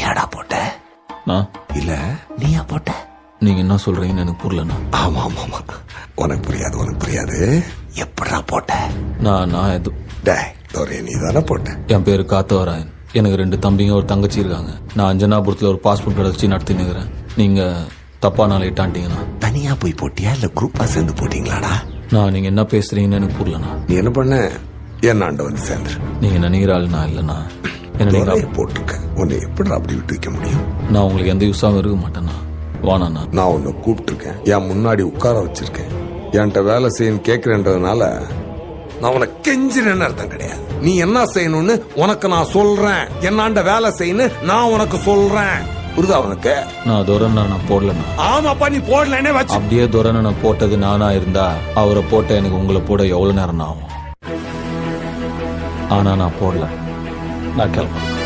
யாரா போட்ட? நான் இல்ல நீயா போட்ட? நீங்க என்ன சொல்றீங்கன்னு எனக்கு புரியலண்ணா. ஆமா ஆமா ஆமா, உனக்கு புரியாது. எப்படா போட்ட? நான் எது டேய் தோரே, நீ தானே போட்ட? என் பேரு காத்தவராயன். எனக்கு 2 தம்பிங்க ஒரு தங்கச்சி இருக்காங்க. நான் அஞ்சனாபுரத்துல ஒரு பாஸ்போர்ட் கடை வச்சு நடத்தினுக்கிறேன். நீங்க தப்பா நாளை இட்டான்ட்டீங்கண்ணா. தனியா போய் போட்டியா இல்ல குரூப்பா சேர்ந்து போட்டீங்களாடா? நீங்க என்ன பேசுறீங்கன்னு எனக்கு புரியலண்ணா. நீ என்ன பண்ண? என்னாண்ட வந்து சேர்ந்துரு. நீங்க நினைக்கிற ஆளுண்ணா இல்லண்ணா. என்ன நீங்க போட்டிருக்க, உன்னை எப்படி அப்படி விட்டு வைக்க முடியும்? நான் உங்களுக்கு எந்த யூஸாவும் இருக்க மாட்டேண்ணா. வாணண்ணா. நான் உன்னை கூப்பிட்டுருக்கேன், என் முன்னாடி உட்கார வச்சிருக்கேன். என்கிட்ட வேலை செய்யணும் கேட்கிறேன்றதுனால நான் உனக்கு கெஞ்சிறேன்னு அர்த்தம் கிடையாது. நீ என்ன செய்யணும்னு உனக்கு நான் சொல்றேன். என்னாண்ட வேலை செய்யணும் நான் உனக்கு சொல்றேன். புரியுதா உனக்கு? நான் துரனை நான் போடலண்ணா. ஆமாப்பா, நீ போடலன்னே வச்சு. அப்படியே துரனை நான் போட்டது நானா இருந்தா அவரை போட்ட எனக்கு உங்களை போட எவ்வளவு நேரம் ஆகும். ஆனா நான் போடல. நான் கிளம்புறேன்.